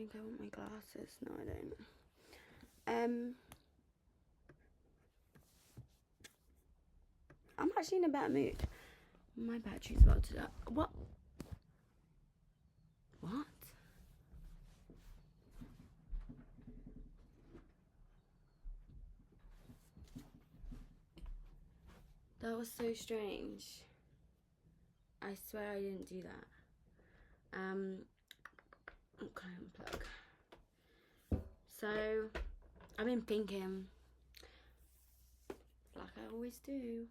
think I want my glasses. No, I don't. I'm actually in a bad mood. My battery's about to die. What? What? That was so strange. I swear I didn't do that. Okay, unplug. So, I've been thinking, like I always do.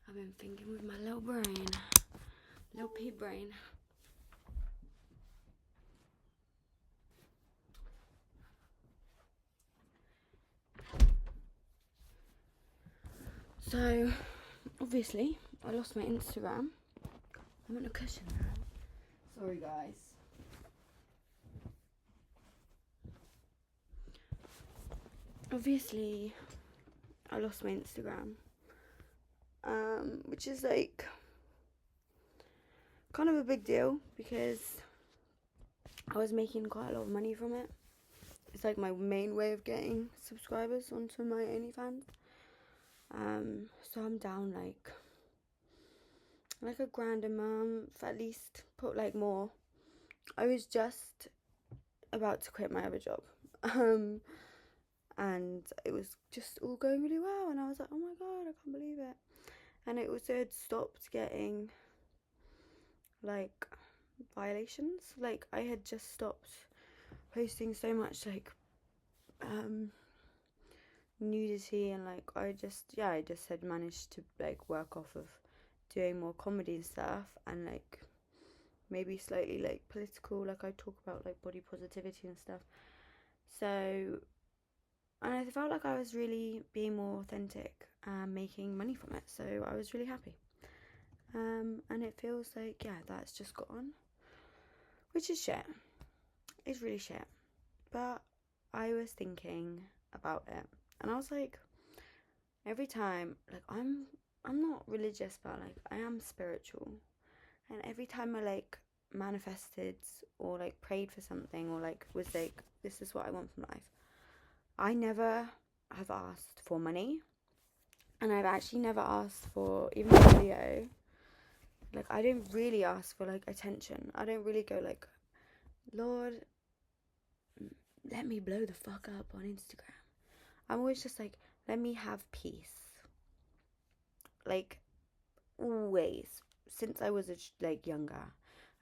I've been thinking with my little brain. Little pea brain. So, obviously, I lost my Instagram. I'm on a cushion now. Sorry, guys. Obviously, I lost my Instagram. Which is like kind of a big deal because I was making quite a lot of money from it. It's like my main way of getting subscribers onto my OnlyFans. So I'm down like $1,000 a month, at least, put like more. I was just about to quit my other job. And it was just all going really well, and I was like, oh my god, I can't believe it. And it also had stopped getting like violations. Like I had just stopped posting so much like nudity, and like I just had managed to like work off of doing more comedy and stuff, and like maybe slightly like political, like I talk about like body positivity and stuff. So, and I felt like I was really being more authentic and making money from it, so I was really happy. And it feels like, yeah, that's just gone, which is shit. It's really shit. But I was thinking about it, and I was like, every time, like I'm not religious, but like I am spiritual, and every time I like manifested or like prayed for something, or like was like, this is what I want from life, I never have asked for money, and I've actually never asked for even a video. Like I don't really ask for like attention. I don't really go like, Lord, let me blow the fuck up on Instagram. I'm always just like, let me have peace. Like always, since I was like younger,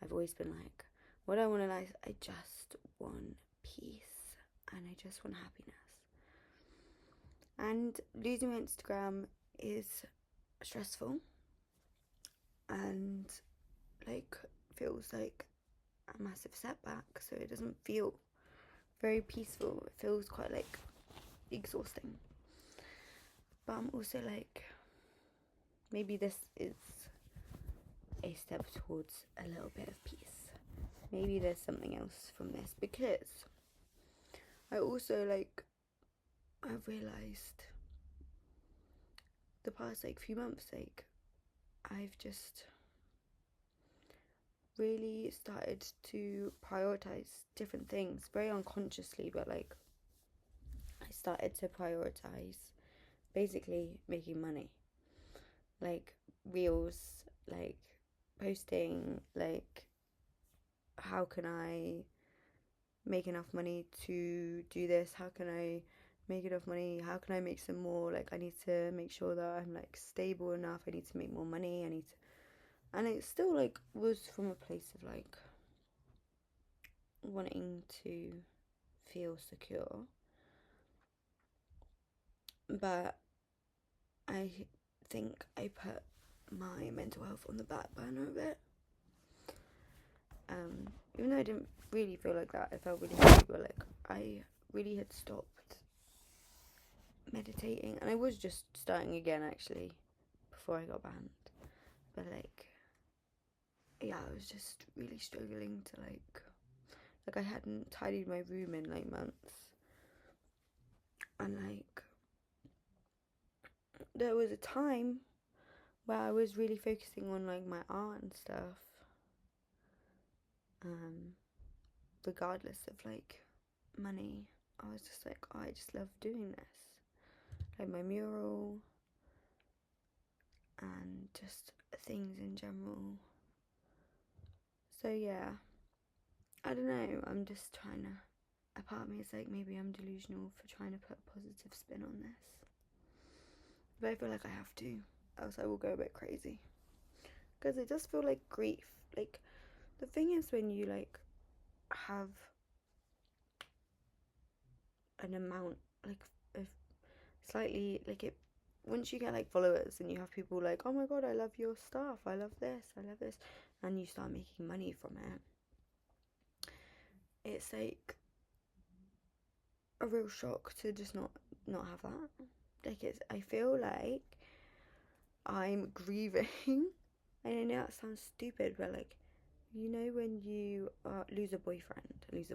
I've always been like, what I want in life, I just want peace, and I just want happiness. And losing my Instagram is stressful, and like feels like a massive setback, so it doesn't feel very peaceful. It feels quite like exhausting. But I'm also like, maybe this is a step towards a little bit of peace. Maybe there's something else from this, because I also like, I've realised the past like few months, like I've just really started to prioritize different things very unconsciously, but like I started to prioritize basically making money, like reels, like posting, like how can I make enough money to do this, how can I make enough money, how can I make some more, like I need to make sure that I'm like stable enough, I need to make more money, I need to, and it still like was from a place of like wanting to feel secure, but I think I put my mental health on the back burner a bit. Even though I didn't really feel like that, I felt really happy, but like I really had stopped meditating, and I was just starting again actually before I got banned, but like, yeah, I was just really struggling to like I hadn't tidied my room in like months, and like there was a time where I was really focusing on like my art and stuff, regardless of like money. I was just like, oh, I just love doing this, like my mural and just things in general. So yeah, I don't know, I'm just trying to, a part of me is like, maybe I'm delusional for trying to put a positive spin on this, but I feel like I have to, else I will go a bit crazy, because it does feel like grief. Like, the thing is, when you like have an amount like of slightly like it, once you get like followers and you have people like, oh my god, I love your stuff, I love this, I love this, and you start making money from it, it's like a real shock to just not have that. Like, it's, I feel like I'm grieving. And I know that sounds stupid, but like, you know, when you lose a boyfriend, you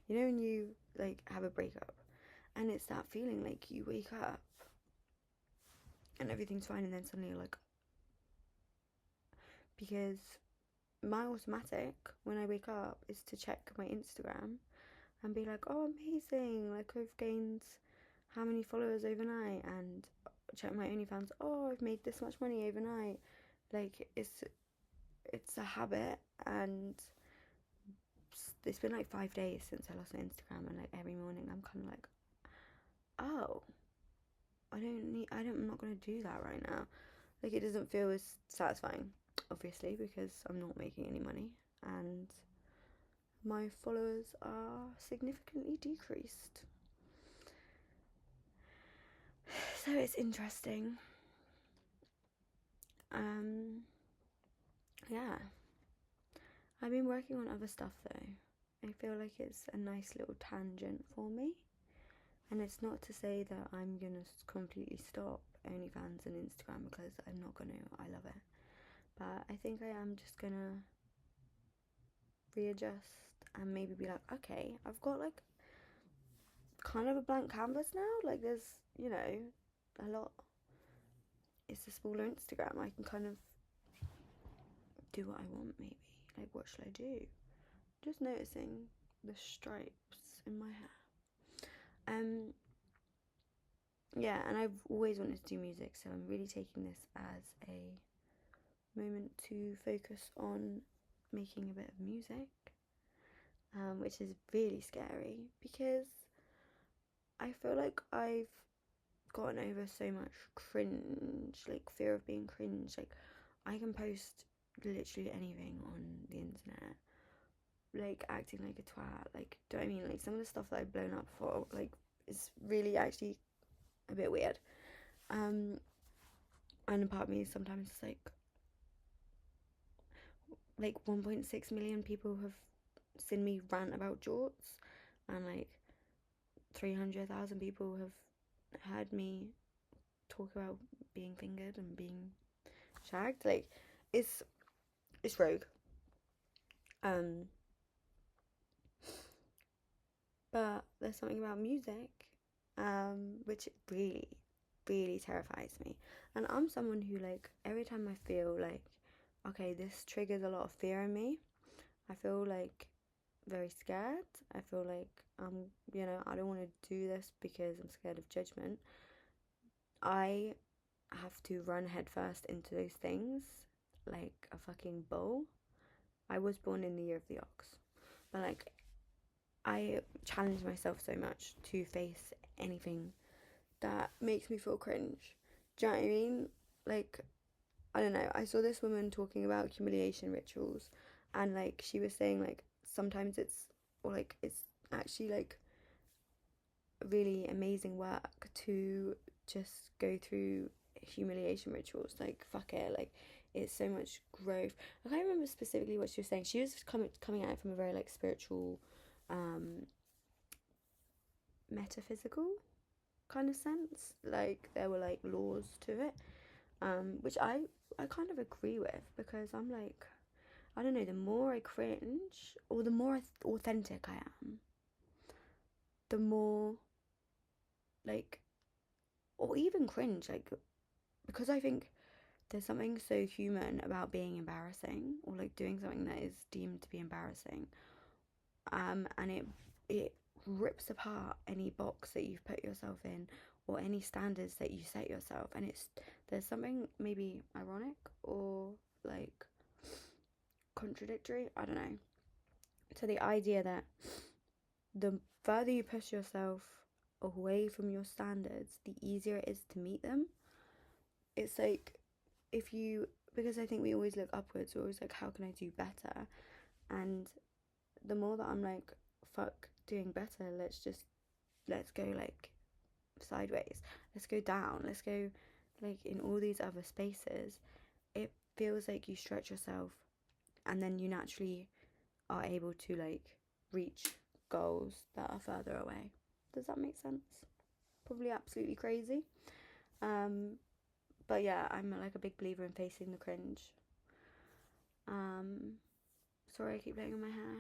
know, when you like have a breakup, and it's that feeling like you wake up and everything's fine, and then suddenly you're like, because my automatic when I wake up is to check my Instagram and be like, oh, amazing, like I've gained how many followers overnight, and check my OnlyFans, oh, I've made this much money overnight. Like, it's a habit, and it's been like 5 days since I lost my Instagram, and like every morning I'm kind of like, oh, I'm not gonna do that right now. Like, it doesn't feel as satisfying, obviously, because I'm not making any money, and my followers are significantly decreased. So it's interesting. Yeah. I've been working on other stuff though. I feel like it's a nice little tangent for me. And it's not to say that I'm gonna completely stop OnlyFans and Instagram, because I'm not gonna. I love it. But I think I am just gonna readjust and maybe be like, okay, I've got like kind of a blank canvas now. Like, there's, you know, a lot. It's a smaller Instagram. I can kind of do what I want, maybe. Like, what should I do? Just noticing the stripes in my hair. Yeah, and I've always wanted to do music, so I'm really taking this as a moment to focus on making a bit of music, which is really scary, because I feel like I've gotten over so much cringe, like fear of being cringe. Like, I can post literally anything on the internet, like acting like a twat. Like, do you know what I mean? Like, some of the stuff that I've blown up for, like, is really actually a bit weird. And a part of me is sometimes like 1.6 million people have seen me rant about jorts, and like 300,000 people have heard me talk about being fingered and being shagged. Like, it's rogue. But there's something about music, which really, really terrifies me. And I'm someone who, like, every time I feel like, okay, this triggers a lot of fear in me, I feel like very scared. I feel like, you know, I don't want to do this because I'm scared of judgment. I have to run headfirst into those things like a fucking bull. I was born in the year of the ox, but like, I challenge myself so much to face anything that makes me feel cringe. Do you know what I mean? Like, I don't know. I saw this woman talking about humiliation rituals, and like, she was saying like sometimes it's actually like really amazing work to just go through humiliation rituals. Like, fuck it, like, it's so much growth. I can't remember specifically what she was saying. She was coming at it from a very like spiritual, metaphysical kind of sense. Like, there were like laws to it, which I kind of agree with, because I'm like, I don't know, the more I cringe, or the more authentic I am, the more like, or even cringe, like, because I think there's something so human about being embarrassing, or like doing something that is deemed to be embarrassing. and it rips apart any box that you've put yourself in or any standards that you set yourself. And there's something maybe ironic or like contradictory, I don't know, to the idea that the further you push yourself away from your standards, the easier it is to meet them. It's like because I think we always look upwards, we're always like, how can I do better? And the more that I'm like, fuck doing better, let's go like sideways, let's go down, let's go like in all these other spaces, it feels like you stretch yourself and then you naturally are able to like reach goals that are further away. Does that make sense? Probably absolutely crazy. But yeah, I'm like a big believer in facing the cringe. Sorry, I keep laying on my hair.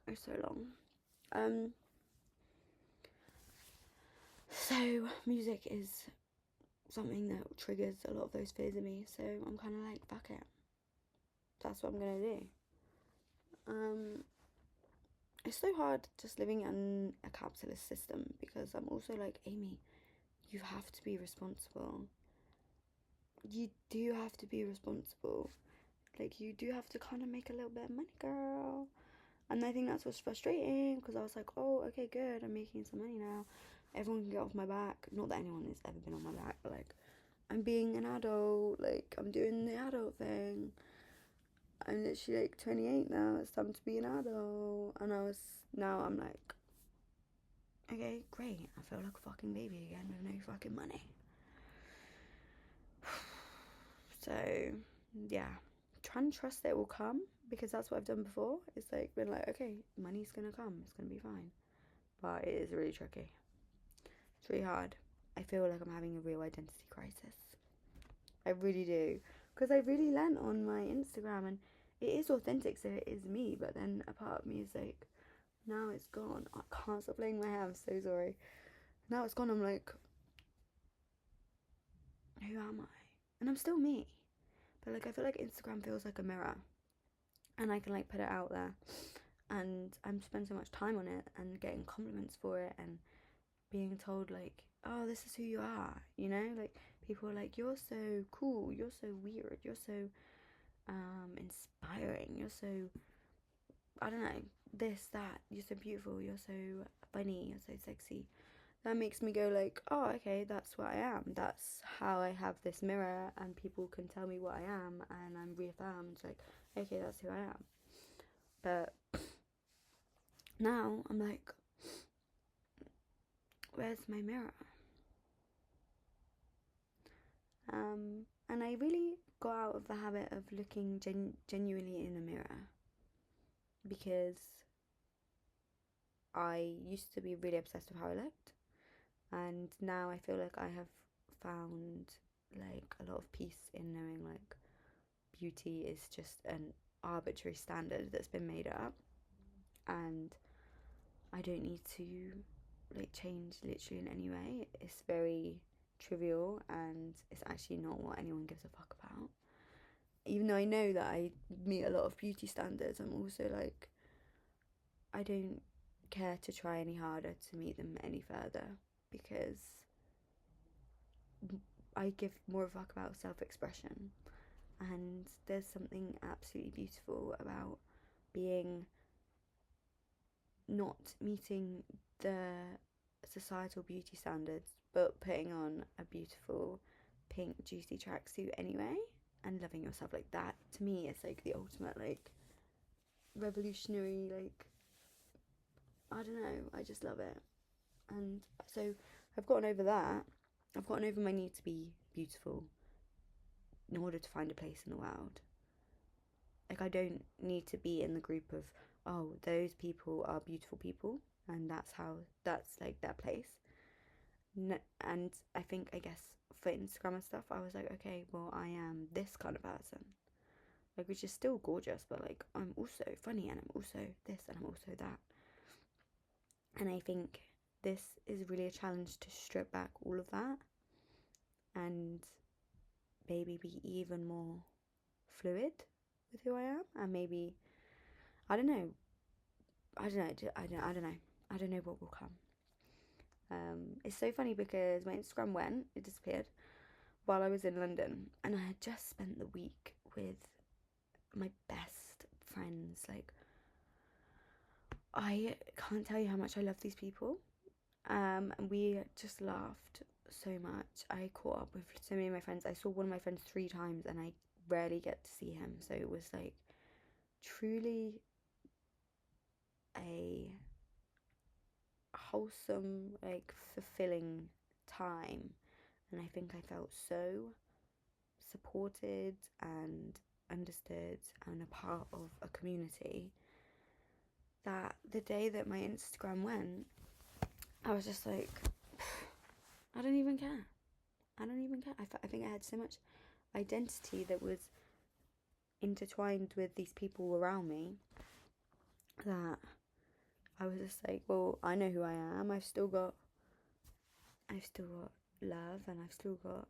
It's so long. So music is something that triggers a lot of those fears in me. So I'm kind of like, fuck it. That's what I'm gonna do. It's so hard just living in a capitalist system because I'm also like, Amy, you have to be responsible. You do have to be responsible. Like, you do have to kind of make a little bit of money, girl. And I think that's what's frustrating because I was like, oh, okay, good, I'm making some money now. Everyone can get off my back. Not that anyone has ever been on my back, but like, I'm being an adult. Like, I'm doing the adult thing. I'm literally like 28 now. It's time to be an adult. And now I'm like, okay, great. I feel like a fucking baby again with no fucking money. So, yeah. Try and trust that it will come because that's what I've done before. It's like been like, okay, money's gonna come. It's gonna be fine. But it is really tricky. It's really hard. I feel like I'm having a real identity crisis. I really do. Because I really lent on my Instagram and it is authentic, so it is me. But then a part of me is like, now it's gone. I can't stop playing my hair. I'm so sorry. Now it's gone. I'm like, who am I? And I'm still me. But like, I feel like Instagram feels like a mirror. And I can like put it out there. And I'm spending so much time on it and getting compliments for it and being told like, oh, this is who you are, you know? Like, people are like, you're so cool, you're so weird, you're so inspiring, you're so, I don't know, this, that, you're so beautiful, you're so funny, you're so sexy. That makes me go like, oh, okay, that's what I am. That's how I have this mirror and people can tell me what I am and I'm reaffirmed. Like, okay, that's who I am. But now I'm like, where's my mirror? And I really got out of the habit of looking genuinely in the mirror because I used to be really obsessed with how I looked, and now I feel like I have found like a lot of peace in knowing like beauty is just an arbitrary standard that's been made up, and I don't need to like change literally in any way. It's very trivial and it's actually not what anyone gives a fuck about. Even though I know that I meet a lot of beauty standards, I'm also like, I don't care to try any harder to meet them any further because I give more of a fuck about self-expression. And there's something absolutely beautiful about being not meeting the societal beauty standards but putting on a beautiful pink juicy tracksuit anyway and loving yourself like that. To me, it's like the ultimate like revolutionary, like, I don't know, I just love it. And so I've gotten over that. I've gotten over my need to be beautiful in order to find a place in the world. Like, I don't need to be in the group of, oh, those people are beautiful people and that's like their place. And I guess for Instagram and stuff, I was like, okay, well, I am this kind of person, like, which is still gorgeous, but like, I'm also funny and I'm also this and I'm also that. And I think this is really a challenge to strip back all of that and maybe be even more fluid with who I am, and maybe, I don't know, I don't know. I don't know what will come. It's so funny because my Instagram it disappeared while I was in London, and I had just spent the week with my best friends. Like, I can't tell you how much I love these people. And we just laughed so much. I caught up with so many of my friends. I saw one of my friends 3 times, and I rarely get to see him. So it was like truly a wholesome, like fulfilling time. And I think I felt so supported and understood and a part of a community that the day that my Instagram went, I was just like, I don't even care. I don't even care. I think I had so much identity that was intertwined with these people around me that I was just like, well, I know who I am. I've still got love, and I've still got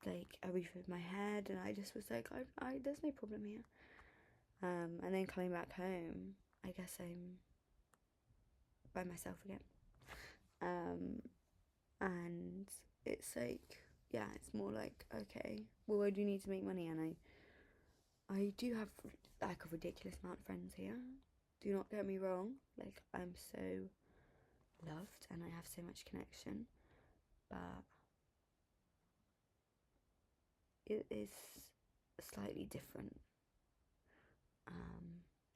like a roof over my head, and I just was like, I there's no problem here. And then coming back home, I guess I'm by myself again. And it's like, yeah, it's more like, okay, well, I do need to make money, and I do have like a ridiculous amount of friends here. Do not get me wrong, like I'm so loved and I have so much connection, but it is slightly different.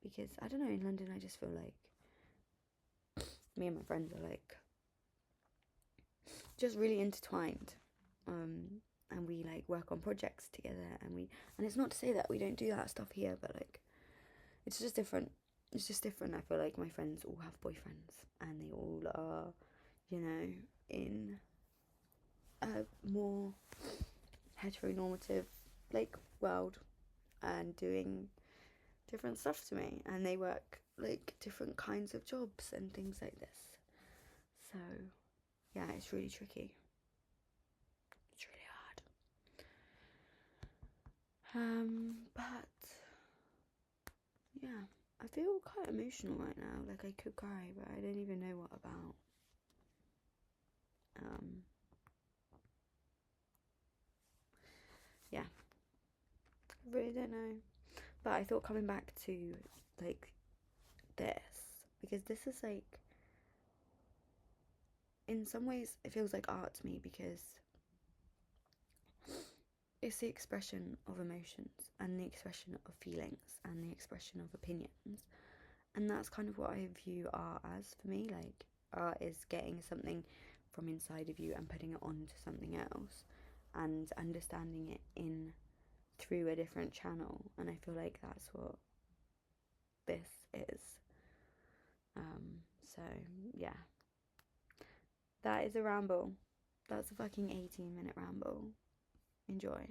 Because I don't know, in London I just feel like me and my friends are like just really intertwined. And we like work on projects together, and it's not to say that we don't do that stuff here, but like it's just different. It's just different. I feel like my friends all have boyfriends, and they all are, you know, in a more heteronormative like world and doing different stuff to me, and they work like different kinds of jobs and things like this. So yeah, it's really tricky. It's really hard. But yeah, I feel quite emotional right now. Like I could cry, but I don't even know what about. Yeah, I really don't know. But I thought coming back to like this, because this is like, in some ways it feels like art to me, because it's the expression of emotions and the expression of feelings and the expression of opinions. And that's kind of what I view art as for me. Like, art is getting something from inside of you and putting it onto something else and understanding it in through a different channel. And I feel like that's what this is. So yeah, that is a ramble. That's a fucking 18-minute ramble. Enjoy.